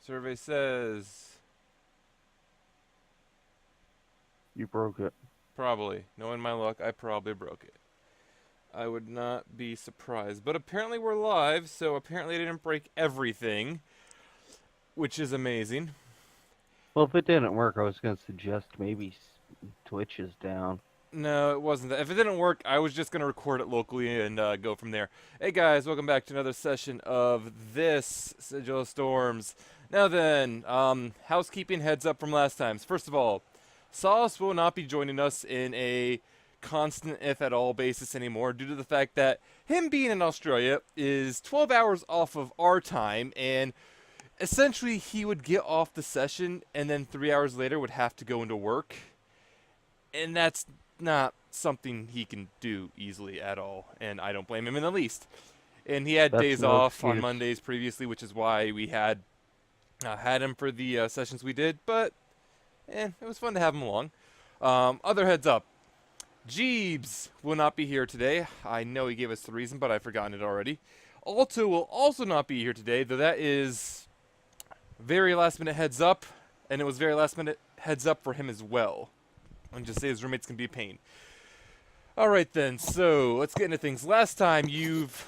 Survey says You broke it. probably. Knowing my luck, I probably broke it. I would not be surprised. But apparently we're live, so apparently I didn't break everything, which is amazing. Well, if it didn't work, I was going to suggest maybe Twitch is down. No, it wasn't that. If it didn't work, I was just going to record it locally and go from there. Hey guys, welcome back to another session of this Sigil of Storms. Now then, housekeeping heads up from last times. First of all, Sauce will not be joining us in a constant if at all basis anymore due to the fact that him being in Australia is 12 hours off of our time, and essentially he would get off the session and then 3 hours later would have to go into work. And that's not something he can do easily at all, and I don't blame him in the least. And he had That's days no off on excuse. Mondays previously, which is why we had him for the sessions we did. But it was fun to have him along. Other heads up, Jeebs will not be here today. I know he gave us the reason, but I've forgotten it already. Alto will also not be here today, though that is very last minute heads up, and it was very last minute heads up for him as well. And just say his roommates can be a pain. Alright then, so let's get into things. Last time you've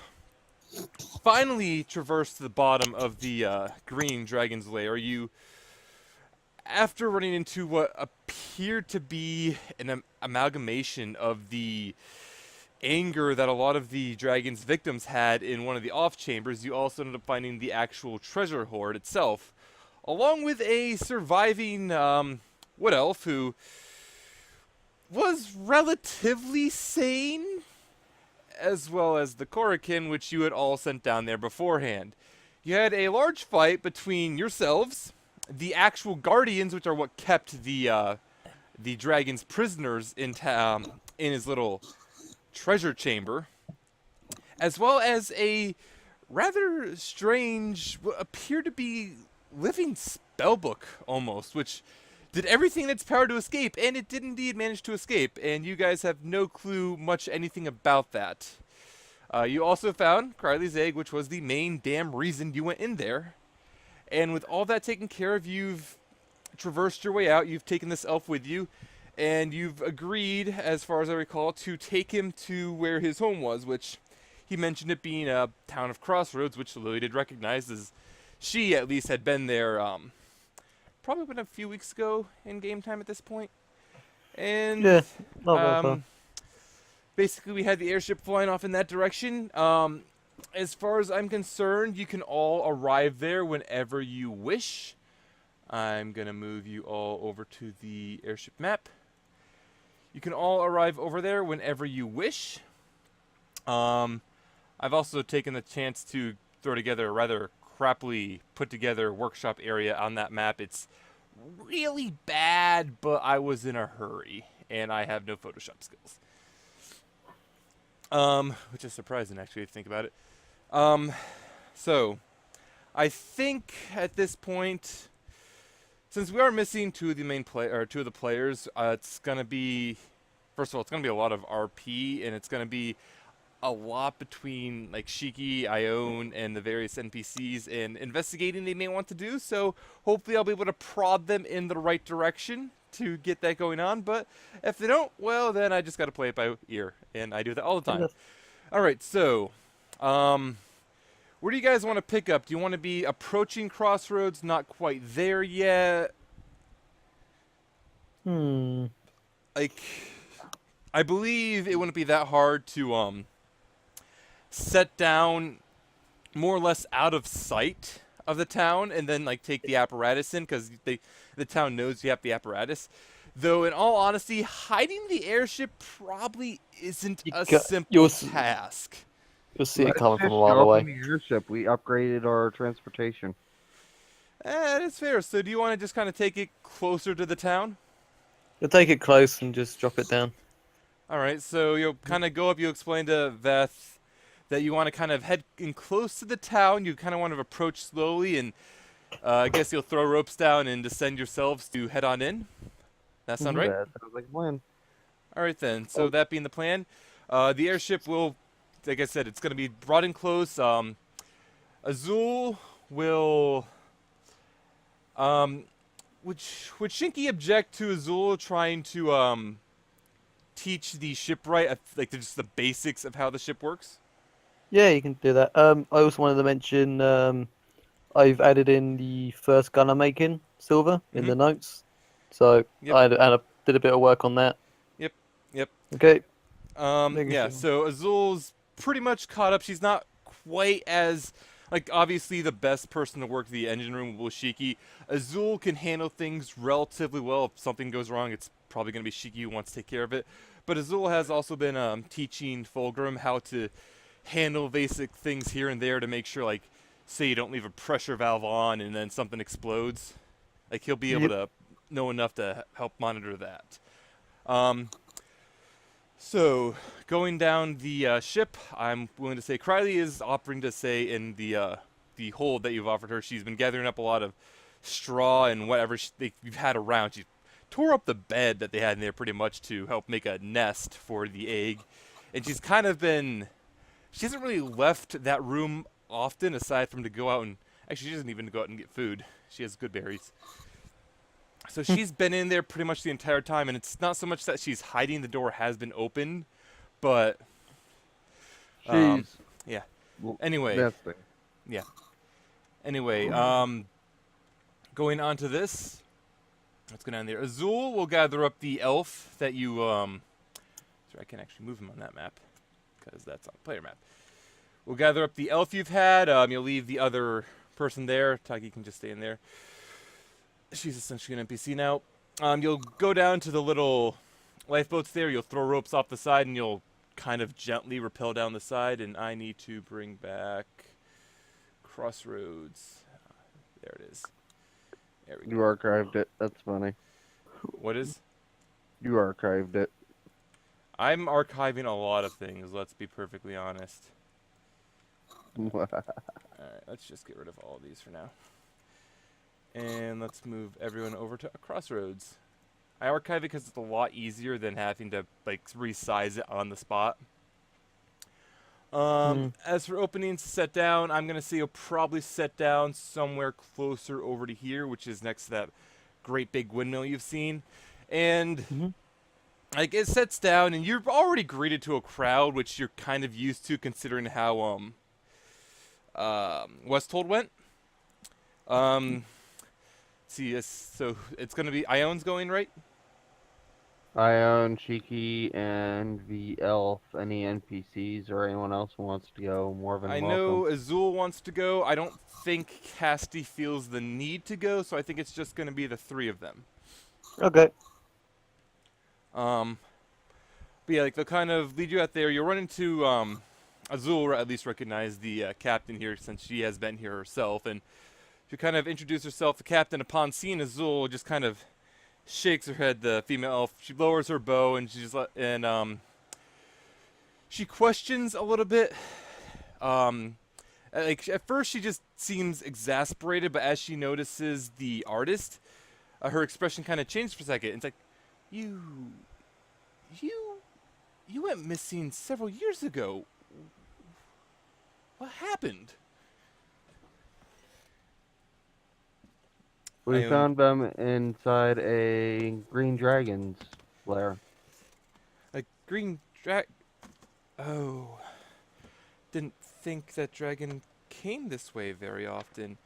finally traversed the bottom of the green dragon's lair. You, after running into what appeared to be an amalgamation of the anger that a lot of the dragon's victims had in one of the off chambers, you also ended up finding the actual treasure hoard itself, along with a surviving wood elf who was relatively sane, as well as the Kurijian, which you had all sent down there beforehand. You had a large fight between yourselves, the actual guardians, which are what kept the dragon's prisoners in his little treasure chamber, as well as a rather strange, what appeared to be living spellbook almost, which did everything in its power to escape, and it did indeed manage to escape, and you guys have no clue much anything about that. You also found Criley's egg, which was the main damn reason you went in there. And with all that taken care of, you've traversed your way out, you've taken this elf with you, and you've agreed, as far as I recall, to take him to where his home was, which he mentioned it being a town of Crossroads, which Lily did recognize, as she at least had been there, probably been a few weeks ago in game time at this point. And Yeah, not that far. basically we had the airship flying off in that direction. As far as I'm concerned, you can all arrive there whenever you wish. I'm going to move you all over to the airship map. You can all arrive over there whenever you wish. I've also taken the chance to throw together a rather crappily put together workshop area on that map. It's really bad, but I was in a hurry, and I have no Photoshop skills. Which is surprising, actually, if you think about it. So, I think at this point, since we are missing two of the players, it's gonna be, first of all, it's gonna be a lot of RP, and it's gonna be a lot between like Shiki, Ione, and the various NPCs and investigating they may want to do. So hopefully I'll be able to prod them in the right direction to get that going on. But if they don't, well, then I just got to play it by ear, and I do that all the time. All right, so where do you guys want to pick up? Do you want to be approaching Crossroads, not quite there yet? Like, I believe it wouldn't be that hard to set down more or less out of sight of the town and then like take the apparatus in, because the town knows you have the apparatus. Though in all honesty, hiding the airship probably isn't a simple task. You'll see it coming Let's from a just mile show up away. in the airship. We upgraded our transportation. That's fair. So do you want to just kind of take it closer to the town? You'll take it close and just drop it down. Alright, so you'll kind of go up, you explain to Veth that you want to kind of head in close to the town, you kind of want to approach slowly, and I guess you'll throw ropes down and descend yourselves to head on in. That sound right? That sounds like a plan. Alright then, so that being the plan, the airship will, like I said, it's going to be brought in close. Azul will Would Shinki object to Azul trying to teach the shipwright like just the basics of how the ship works? Yeah, you can do that. I also wanted to mention I've added in the first gun I'm making, silver, in Mm-hmm. the notes. So Yep. I did a bit of work on that. Yep. Yep. Okay. Making Yeah. sure. So Azul's pretty much caught up. She's not quite as like obviously the best person to work the engine room will Shiki. Azul can handle things relatively well. If something goes wrong, it's probably going to be Shiki who wants to take care of it. But Azul has also been teaching Fulgrim how to handle basic things here and there to make sure, like, say you don't leave a pressure valve on and then something explodes. Like he'll be able Yep. to know enough to help monitor that. Um, so going down the ship, I'm willing to say Krylie is offering to say in the hold that you've offered her, she's been gathering up a lot of straw and whatever you've had around. She tore up the bed that they had in there pretty much to help make a nest for the egg, and she's kind of been. She hasn't really left that room often, aside from to go out and actually she doesn't even go out and get food. She has good berries. So she's been in there pretty much the entire time, and it's not so much that she's hiding. The door has been open, but She's yeah. well, Anyway, nesting. yeah. Anyway, going on to this. Let's go down there. Azul will gather up the elf that you sorry, I can actually move him on that map because that's on the player map. We'll gather up the elf you've had. You'll leave the other person there. Atagi can just stay in there. She's essentially an NPC now. You'll go down to the little lifeboats there. You'll throw ropes off the side, and you'll kind of gently rappel down the side. And I need to bring back Crossroads. There it is. There we You go. archived it. That's funny. What is? You archived it. I'm archiving a lot of things, let's be perfectly honest. Alright, let's just get rid of all of these for now. And let's move everyone over to Crossroads. I archive it because it's a lot easier than having to like resize it on the spot. As for openings to set down, I'm going to say you'll probably set down somewhere closer over to here, which is next to that great big windmill you've seen. And like it sets down, and you're already greeted to a crowd, which you're kind of used to considering how Westhold went. See, so it's gonna be Ione's going, right? Ione, Shiki, and the elf. Any NPCs or anyone else who wants to go, more than I welcome. know Azul wants to go. I don't think Casti feels the need to go, so I think it's just gonna be the three of them. Okay. But yeah, like they'll kind of lead you out there. You'll run into Azul, or at least recognize the captain here, since she has been here herself, and she kind of introduce herself. The captain, upon seeing Azul, just kind of shakes her head. The female elf, she lowers her bow, and she's she questions a little bit. Like at first, she just seems exasperated, but as she notices the artist, her expression kind of changed for a second. It's like, you went missing several years ago. What happened? We Ione. found them inside a green dragon's lair. Like green Oh, didn't think that dragon came this way very often.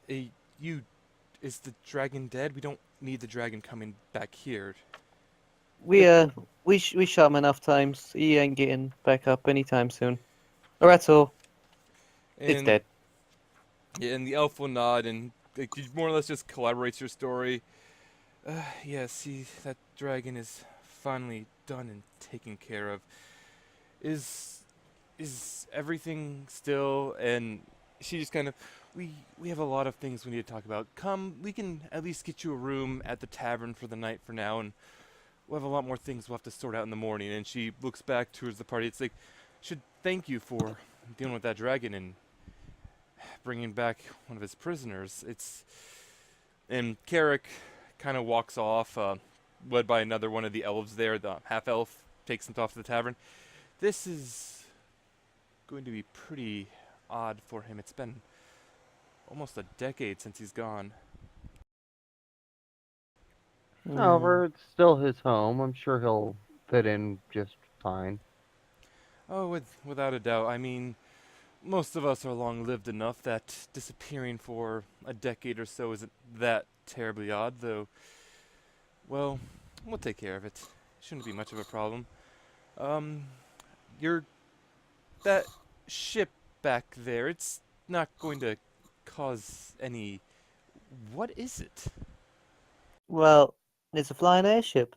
Is the dragon dead? We don't need the dragon coming back here. We shot him enough times. He ain't getting back up anytime soon. Or at all. It's And, dead. Yeah, and the elf will nod and like, more or less just collaborates your story. Yeah, see, that dragon is finally done and taken care of. Is everything still? And she just kind of, we have a lot of things we need to talk about. Come, we can at least get you a room at the tavern for the night for now, and we'll have a lot more things we'll have to sort out in the morning. And she looks back towards the party. It's like, should thank you for dealing with that dragon and bringing back one of his prisoners. And Carrick kind of walks off, led by another one of the elves there. The half elf takes him off to the tavern. This is going to be pretty odd for him. It's been almost a decade since he's gone. However, it's still his home. I'm sure he'll fit in just fine. Oh, without a doubt. I mean, most of us are long-lived enough that disappearing for a decade or so isn't that terribly odd, though. Well, we'll take care of it. Shouldn't be much of a problem. Um, your that ship back there, it's not going to cause any. What is it? Well, it's a flying airship.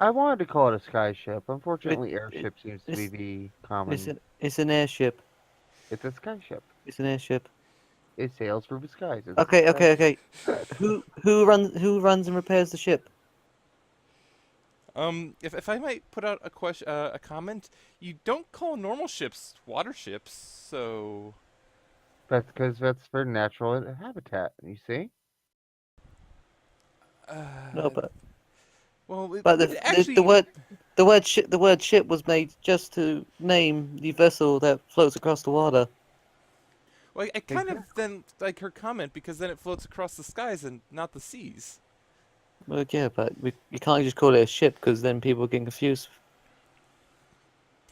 I wanted to call it a skyship. It, Unfortunately, it airship seems to be it's the it's common. an airship. It's a skyship. It's an airship. It sails through the skies. It's Okay, a okay, okay. skyship. Who runs and repairs the ship? If I might put out a comment, you don't call normal ships water ships, so. That's because that's their natural habitat. You see? No, Uh, but well, but it the the actually. word the word ship was made just to name the vessel that floats across the water. Well, I kind of Exactly. then like her comment because then it floats across the skies and not the seas. Well, yeah, but you can't just call it a ship because then people get confused.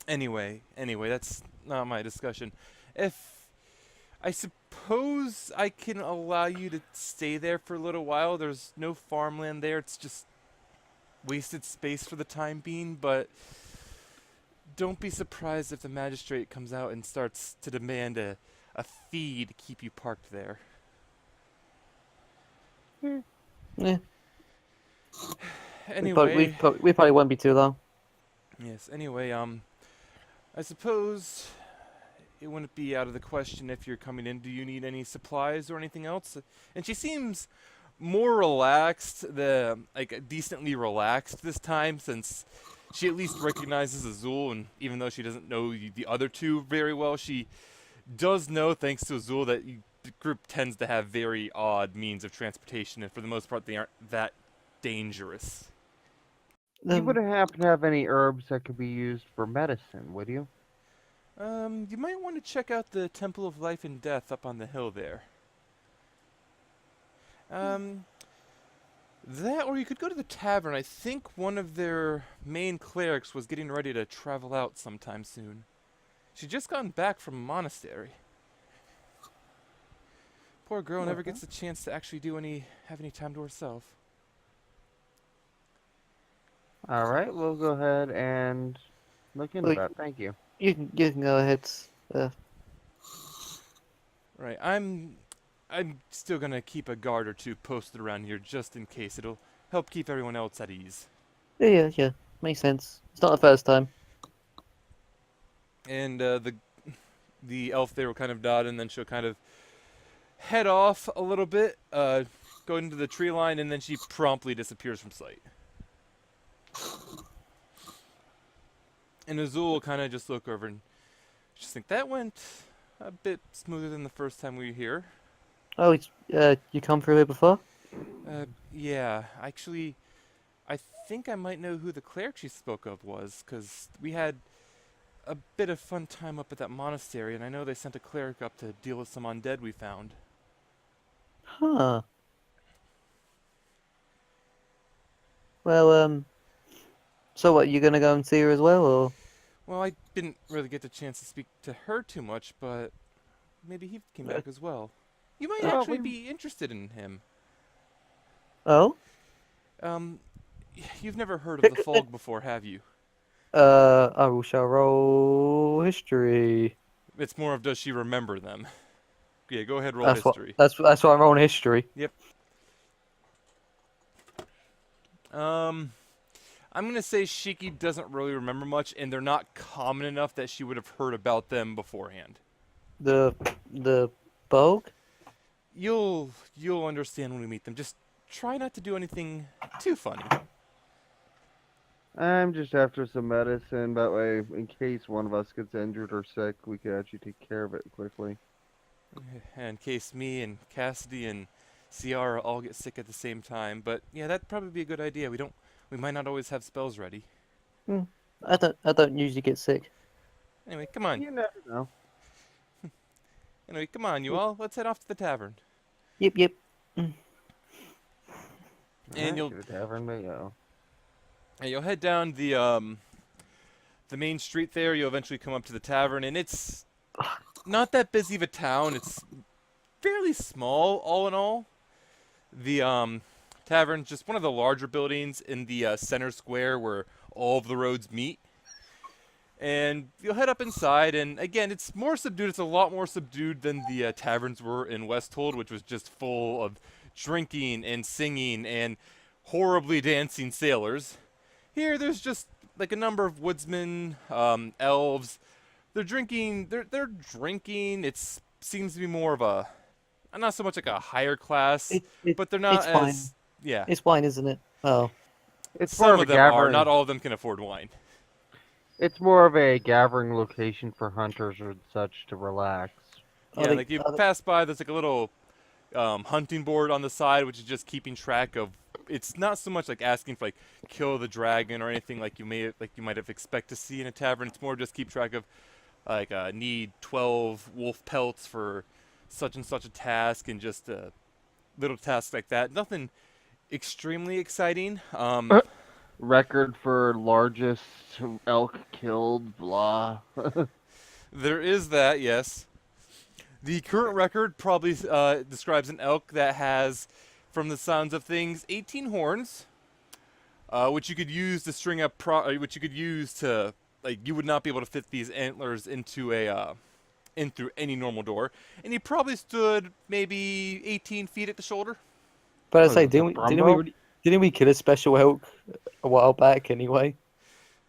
Anyway, that's not my discussion. If I suppose I can allow you to stay there for a little while. There's no farmland there. It's just wasted space for the time being, but don't be surprised if the magistrate comes out and starts to demand a fee to keep you parked there. Yeah, Anyway, we probably won't be too long. yes, anyway, I suppose it wouldn't be out of the question if you're coming in. Do you need any supplies or anything else? And she seems more relaxed, like decently relaxed this time, since she at least recognizes Azul, and even though she doesn't know the other two very well, she does know, thanks to Azul, that the group tends to have very odd means of transportation, and for the most part, they aren't that dangerous. You Um, wouldn't happen to have any herbs that could be used for medicine, would you? You might want to check out the Temple of Life and Death up on the hill there. Um, that, or you could go to the tavern. I think one of their main clerics was getting ready to travel out sometime soon. She'd just gotten back from a monastery. Poor girl never Okay. gets a chance to actually have any time to herself. All right, we'll go ahead and look into well, that. Thank you. you can go ahead. Uh, Right, I'm still gonna keep a guard or two posted around here just in case. It'll help keep everyone else at ease. yeah, makes sense. It's not the first time. And the elf there will kind of nod, and then she'll kind of head off a little bit, go into the tree line, and then she promptly disappears from sight. And Azul will kind of just look over and just think that went a bit smoother than the first time we were here. Oh, you come through here before? Yeah, actually, I think I might know who the cleric she spoke of was, because we had a bit of fun time up at that monastery, and I know they sent a cleric up to deal with some undead we found. Huh. Well, so what? You gonna go and see her as well, or? Well, I didn't really get the chance to speak to her too much, but maybe he came Uh, back as well. You might uh, Well, actually we be interested in him. oh? Um, you've never heard of the Fog before, have you? I shall roll history. It's more of does she remember them? Yeah, go ahead, roll history. That's what I'm rolling history. Yep. Um, I'm gonna say Shiki doesn't really remember much, and they're not common enough that she would have heard about them beforehand. The the Bogue? You'll understand when we meet them. Just try not to do anything too funny. I'm just after some medicine. That way, in case one of us gets injured or sick, we could actually take care of it quickly. In case me and Cassidy and Sayara all get sick at the same time. But yeah, that'd probably be a good idea. We might not always have spells ready. Hmm. I don't usually get sick. Anyway, come on. You never know. Anyway, come on, you all. Let's head off to the tavern. Yep. Mm. And Alright, to the tavern we go. you'll head down the main street there. You'll eventually come up to the tavern, and it's not that busy of a town. It's fairly small, all in all. The tavern's just one of the larger buildings in the center square where all of the roads meet. And you'll head up inside, and again, it's more subdued. It's a lot more subdued than the taverns were in Westhold, which was just full of drinking and singing and horribly dancing sailors. Here, there's just like a number of woodsmen, elves. They're drinking. They're drinking. It seems to be more of a, not so much like a higher class, but they're not it's as fine. yeah. It's wine, isn't it? Oh, It's more Some of a of them are. gathering. Not all of them can afford wine. It's more of a gathering location for hunters or such to relax. Are Yeah, they- like you are they- pass by, there's like a little hunting board on the side, which is just keeping track of. It's not so much like asking for like kill the dragon or anything like you might have expect to see in a tavern. It's more just keep track of like need 12 wolf pelts for such and such a task, and just little tasks like that. Nothing extremely exciting. Record for largest elk killed, blah. There is that, yes. The current record probably describes an elk that has, from the sounds of things, 18 horns, which you could use to string up. Which you could use to, like, you would not be able to fit these antlers into in through any normal door. And he probably stood maybe 18 feet at the shoulder. but I Was say, it the didn't we kill a special elk a while back anyway?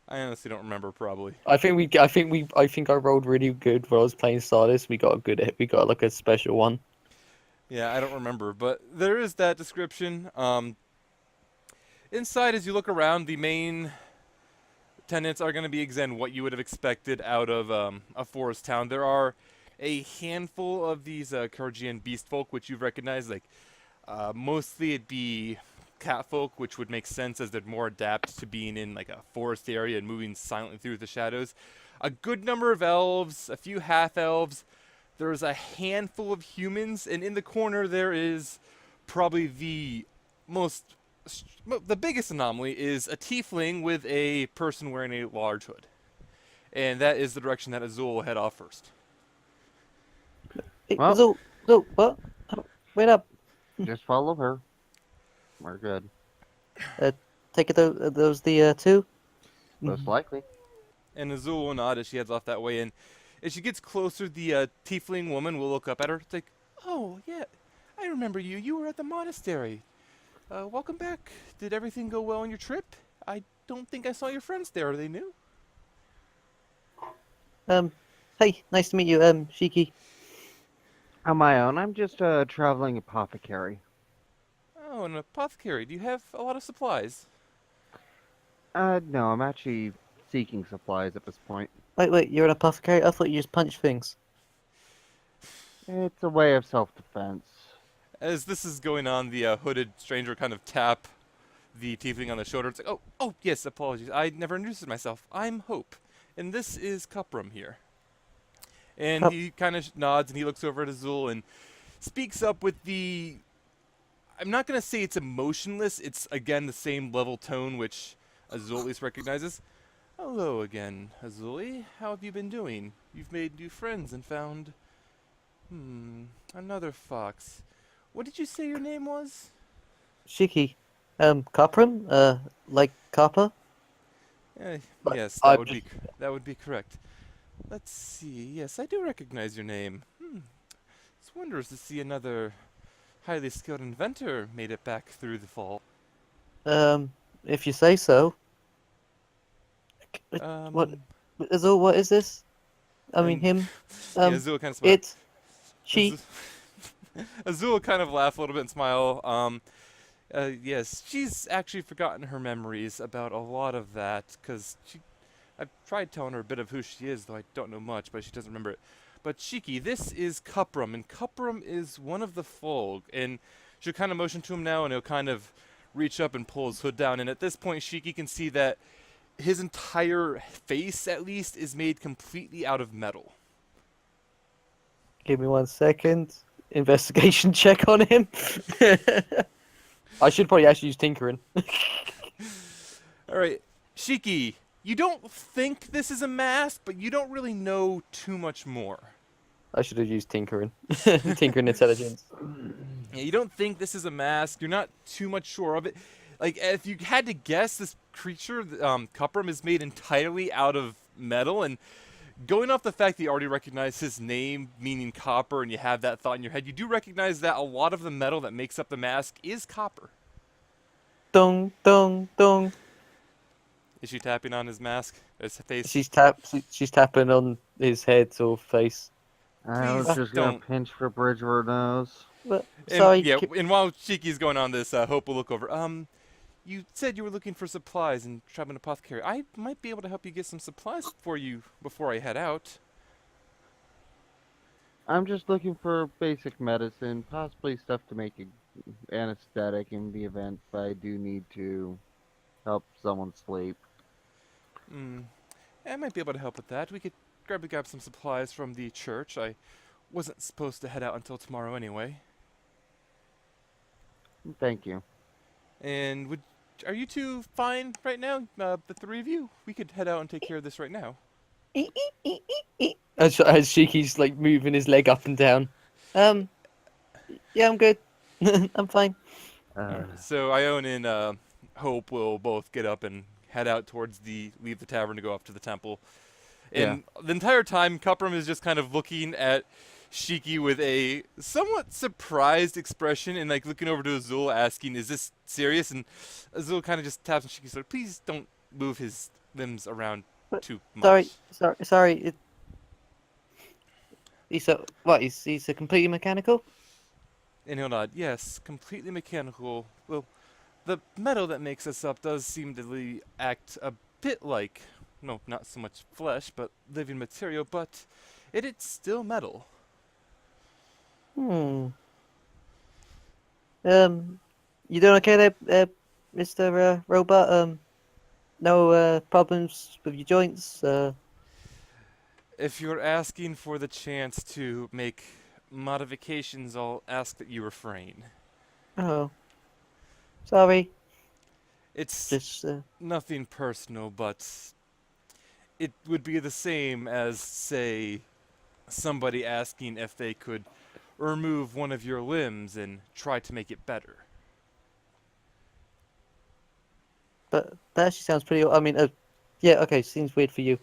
I honestly don't remember. Probably. I think I rolled really good when I was playing Stardust. We got like a special one. Yeah, I don't remember, but there is that description. Inside, as you look around, the main tenants are going to be, again, what you would have expected out of a forest town. There are a handful of these Kurijian beast folk, which you've recognized. Like, mostly it'd be cat folk, which would make sense as they're more adapt to being in like a forest area and moving silently through the shadows. A good number of elves, a few half-elves. There's a handful of humans, and in the corner there is probably the biggest anomaly is a tiefling with a person wearing a large hood. And that is the direction that Azul will head off first. Hey, Well- Zo, what? Wait up. Just follow her. We're good. Take it. Those the two. Most likely. And Azul will nod as she heads off that way, and as she gets closer, the tiefling woman will look up at her. It's like, oh, yeah, I remember you. You were at the monastery. Welcome back. Did everything go well on your trip? I don't think I saw your friends there. Are they new? Hey, nice to meet you, Shiki. On my own, I'm just a traveling apothecary. Oh, an apothecary. Do you have a lot of supplies? No, I'm actually seeking supplies at this point. Wait, you're an apothecary? I thought you just punched things. It's a way of self-defense. As this is going on, the hooded stranger kind of tap the tiefling on the shoulder. It's like, oh, yes, apologies. I never introduced myself. I'm Hope, and this is JBRam here. And he kind of nods, and he looks over at Azul and speaks up with the... I'm not going to say it's emotionless. It's, again, the same level tone, which Azul at least recognizes. Hello again, Azuli. How have you been doing? You've made new friends and found... another fox. What did you say your name was? Shiki. JBRam? Like copper? But Yes, I'm that would be correct. Let's see. Yes, I do recognize your name. It's wondrous to see another highly skilled inventor made it back through the fall. If you say so. What? Azul, what is this? I mean, And- him. Yeah, Azul kind of smiled. It. She. Azul kind of laugh a little bit and smile. Yes, she's actually forgotten her memories about a lot of that, because I've tried telling her a bit of who she is, though I don't know much, but she doesn't remember it. But Shiki, this is JBRam, and JBRam is one of the folk, and she'll kind of motion to him now, and he'll kind of reach up and pull his hood down, and at this point, Shiki can see that his entire face, at least, is made completely out of metal. Give me 1 second. Investigation check on him. I should probably actually use tinkering. All right, Shiki, you don't think this is a mask, but you don't really know too much more. I should have used tinkering. Tinkering intelligence. Yeah, you don't think this is a mask. You're not too much sure of it. Like, if you had to guess, this creature, Cuprum, is made entirely out of metal, and going off the fact that you already recognize his name, meaning copper, and you have that thought in your head, you do recognize that a lot of the metal that makes up the mask is copper. Dong, dong, dong. Is she tapping on his mask? His face? She's tapping on his head or face. I was Please just gonna don't. pinch for Bridgewater nose. But, And, sorry. yeah, and while Shiki's going on this, Hope will look over. You said you were looking for supplies and traveling apothecary. I might be able to help you get some supplies for you before I head out. I'm just looking for basic medicine, possibly stuff to make anesthetic in the event that I do need to help someone sleep. Hmm. I might be able to help with that. We could grab some supplies from the church. I wasn't supposed to head out until tomorrow anyway. Thank you. And are you two fine right now? The three of you? We could head out and take care of this right now. As Shiki's like moving his leg up and down. Yeah, I'm good. I'm fine. So Ione and Hope will both get up and head out towards leave the tavern to go up to the temple. And the entire time, Cuprum is just kind of looking at Shiki with a somewhat surprised expression and like looking over to Azul asking, is this serious? And Azul kind of just taps on Shiki's shoulder. Please don't move his limbs around too much. Sorry. He's a completely mechanical? And he'll nod. Yes, completely mechanical. Well, the metal that makes us up does seem to act a bit like, no, not so much flesh, but living material, but it's still metal. You doing okay there, Mr. Robot? No problems with your joints? If you're asking for the chance to make modifications, I'll ask that you refrain. Oh, sorry. It's Just nothing personal, but it would be the same as, say, somebody asking if they could remove one of your limbs and try to make it better. but that actually sounds pretty. I mean, yeah, okay, seems weird for you.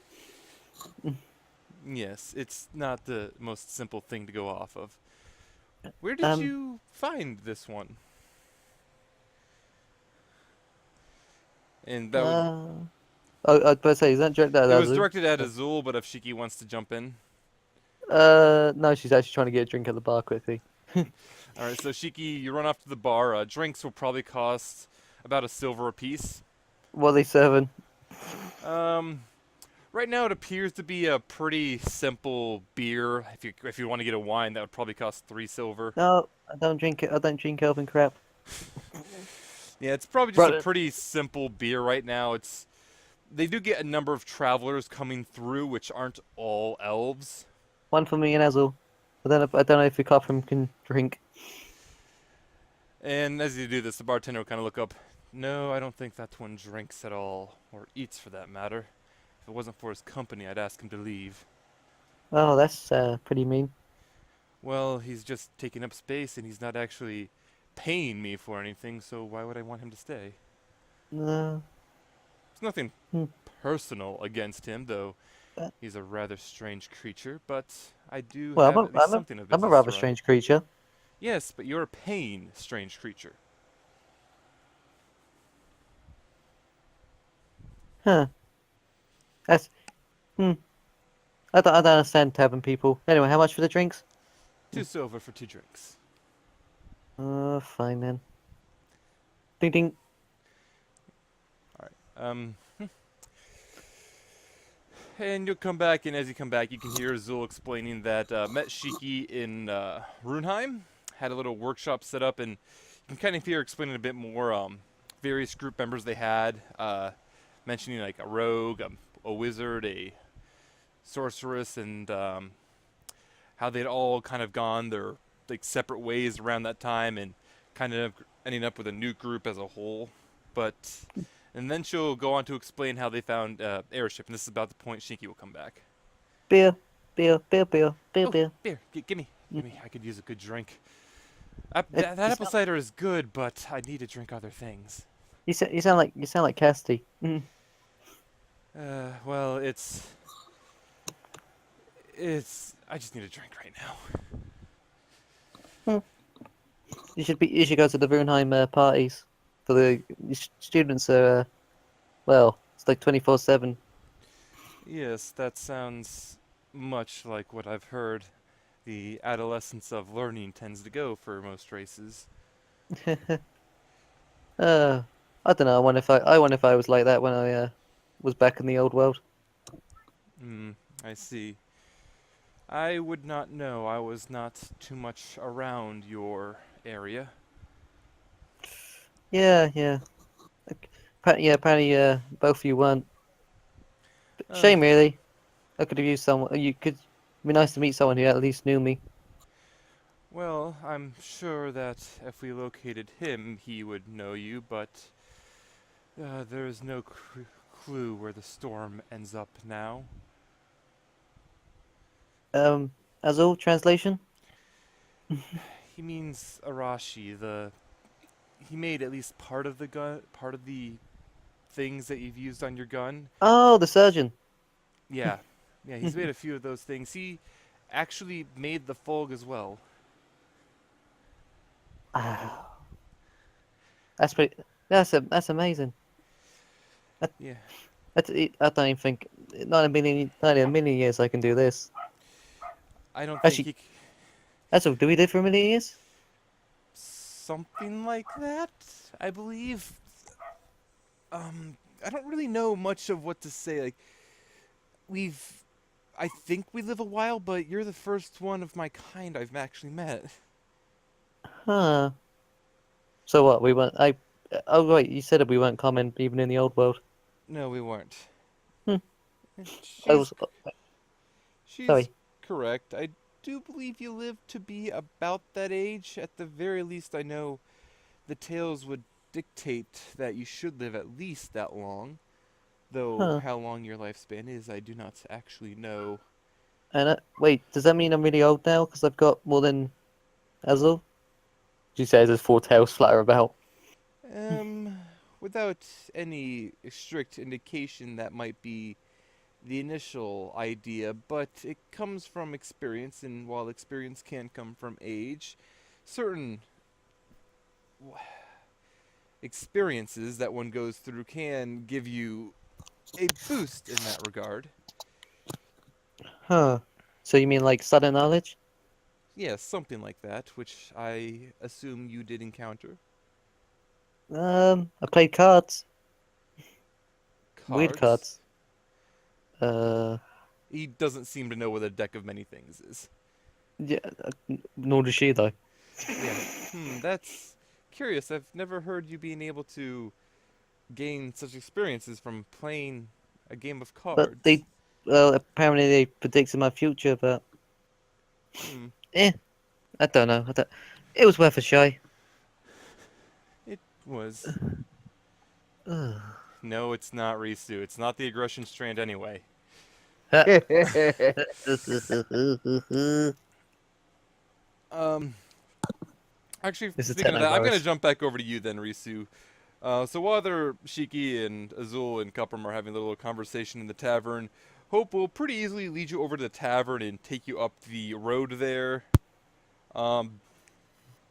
Yes, it's not the most simple thing to go off of. Where did you find this one? And that would, I was about to say, is that directed at it was Azul? directed at Azul, but if Shiki wants to jump in. No, she's actually trying to get a drink at the bar quickly. Alright, so Shiki, you run off to the bar. Drinks will probably cost about $1 apiece. What are they serving? Right now it appears to be a pretty simple beer. If you want to get a wine, that would probably cost 3 silver. No, I don't drink it. I don't drink elven crap. Yeah, it's probably just a pretty simple beer right now. They do get a number of travelers coming through, which aren't all elves. One for me and Azul. I don't know if the Copram can drink. And as you do this, the bartender will kind of look up. No, I don't think that one drinks at all, or eats for that matter. If it wasn't for his company, I'd ask him to leave. Oh, that's pretty mean. Well, he's just taking up space, and he's not actually paying me for anything, so why would I want him to stay? No. There's nothing personal against him, though he's a rather strange creature, but I do have at least something of business I'm a rather to run. strange creature. Yes, but you're a paying strange creature. Huh. That's... I don't understand having people. Anyway, how much for the drinks? 2 silver for 2 drinks. Fine then. Ding ding. Alright, and you'll come back, and as you come back, you can hear Zul explaining that met Shiki in Runheim, had a little workshop set up, and you can kind of hear explaining a bit more various group members they had, mentioning like a rogue, a wizard, a sorceress, and how they'd all kind of gone their like separate ways around that time, and kind of ending up with a new group as a whole. And then she'll go on to explain how they found airship, and this is about the point Shiki will come back. Beer, beer, beer, beer, beer, Oh, beer. beer, give me, Mm. I could use a good drink. It, That apple cider is good, but I need to drink other things. you sound like Cassidy. Mm. Well, I just need a drink right now. You should go to the Brunheim parties for the students are well, it's like 24/7. Yes, that sounds much like what I've heard. The adolescence of learning tends to go for most races. I don't know. I wonder if I was like that when I was back in the old world. Hmm, I see. I would not know. I was not too much around your area. Yeah, yeah. Yeah, apparently both of you weren't. Uh, Shame, really. I could have used someone. You could. It'd be nice to meet someone who at least knew me. well, I'm sure that if we located him, he would know you, but there is no clue where the storm ends up now. As all translation. He means Arashi, he made at least part of the gun, part of the things that you've used on your gun. Oh, the surgeon. Yeah, yeah, he's made a few of those things. He actually made the Fulg as well. Ah, that's pretty. That's amazing. Yeah, I don't even think not in a million years I can do this. I don't think Actually, that's all. Do we live for a million years? something like that, I believe. I don't really know much of what to say. Like, I think we live a while, but you're the first one of my kind I've actually met. Huh. So what? We weren't. Oh wait, you said that we weren't common even in the old world. No, we weren't. Hmm. And I was. she's Sorry. correct. I do believe you live to be about that age. At the very least, I know the tales would dictate that you should live at least that long. Though Huh. how long your lifespan is, I do not actually know. And wait, does that mean I'm really old now because I've got more than Azul? She says there's four tails flatter about. Um, without any strict indication, that might be the initial idea, but it comes from experience, and while experience can come from age, certain experiences that one goes through can give you a boost in that regard. Huh. So you mean like sudden knowledge? Yes, something like that, which I assume you did encounter. I played cards. Weird Cards. cards. Uh, He doesn't seem to know what a deck of many things is. yeah. Nor does she though. Yeah. That's curious. I've never heard you being able to gain such experiences from playing a game of But cards. well, apparently they predicted my future, but Hmm. eh, I don't know. It was worth a try. It was. Ugh. No, it's not Risu. It's not the aggression strand anyway. Um, actually, This is speaking of that, I'm gonna techno-virus. jump back over to you then, Risu. So while other Shiki and Azul and Cupram are having a little conversation in the tavern, Hope will pretty easily lead you over to the tavern and take you up the road there. Um,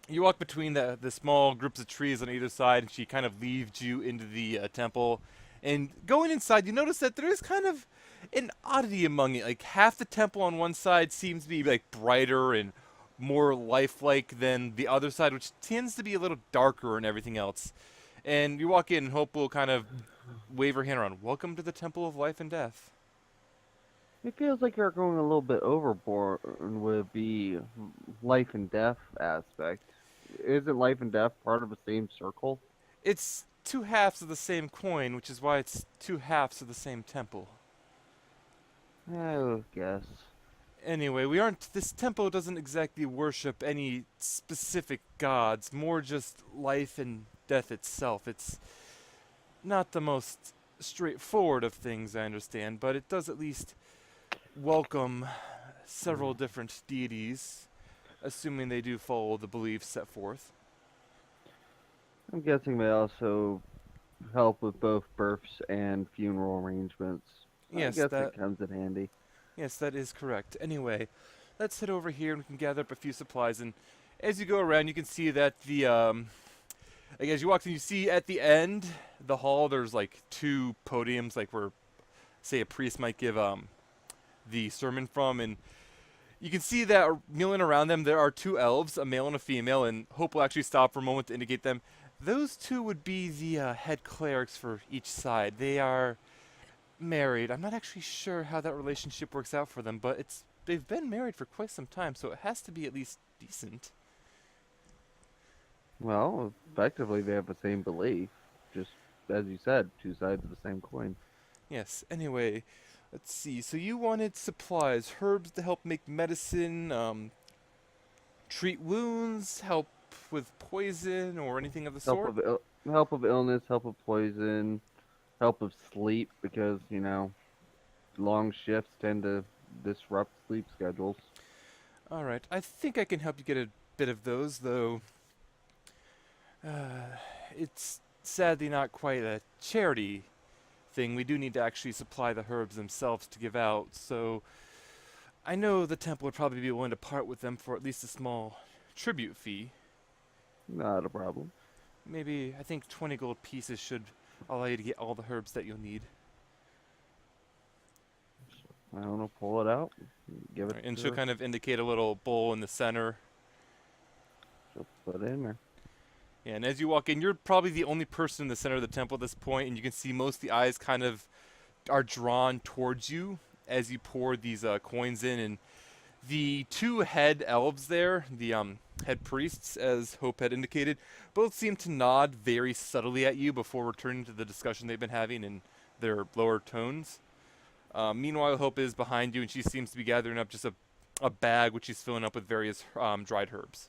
you walk between the small groups of trees on either side, and she kind of leads you into the temple. And going inside, you notice that there is kind of an oddity among it. Like half the temple on one side seems to be like brighter and more lifelike than the other side, which tends to be a little darker and everything else. And you walk in, and Hope will kind of wave her hand around. Welcome to the Temple of Life and Death. It feels like you're going a little bit overboard with the life and death aspect. Isn't life and death part of the same circle? It's two halves of the same coin, which is why it's two halves of the same temple. I guess. Anyway, this temple doesn't exactly worship any specific gods, more just life and death itself. It's not the most straightforward of things, I understand, but it does at least welcome several different deities, assuming they do follow the beliefs set forth. I'm guessing they also help with both births and funeral arrangements. I Yes, guess that it comes in handy. yes, that is correct. Anyway, let's head over here and we can gather up a few supplies. And as you go around, you can see that like as you walk in, you see at the end the hall. There's like two podiums, like where, say, a priest might give the sermon from, and you can see that milling around them there are two elves, a male and a female. And Hope will actually stop for a moment to indicate them. Those two would be the head clerics for each side. They are married. I'm not actually sure how that relationship works out for them, but they've been married for quite some time, so it has to be at least decent. Well, effectively they have the same belief. Just, as you said, two sides of the same coin. Yes. Anyway, let's see. So you wanted supplies, herbs to help make medicine, treat wounds, help with poison or anything of the Help sort. of help of illness, help of poison, help of sleep, because, long shifts tend to disrupt sleep schedules. All right. I think I can help you get a bit of those, though. It's sadly not quite a charity thing. We do need to actually supply the herbs themselves to give out, so I know the temple would probably be willing to part with them for at least a small tribute fee. Not a problem. Maybe, I think 20 gold pieces should allow you to get all the herbs that you'll need. I don't know, pull it out, give it Alright, and to she'll her. kind of indicate a little bowl in the center. She'll put it in there. Yeah, and as you walk in, you're probably the only person in the center of the temple at this point, and you can see most of the eyes kind of are drawn towards you as you pour these coins in. And the two head elves there, the head priests, as Hope had indicated, both seem to nod very subtly at you before returning to the discussion they've been having in their lower tones. Meanwhile, Hope is behind you, and she seems to be gathering up just a bag which she's filling up with various dried herbs.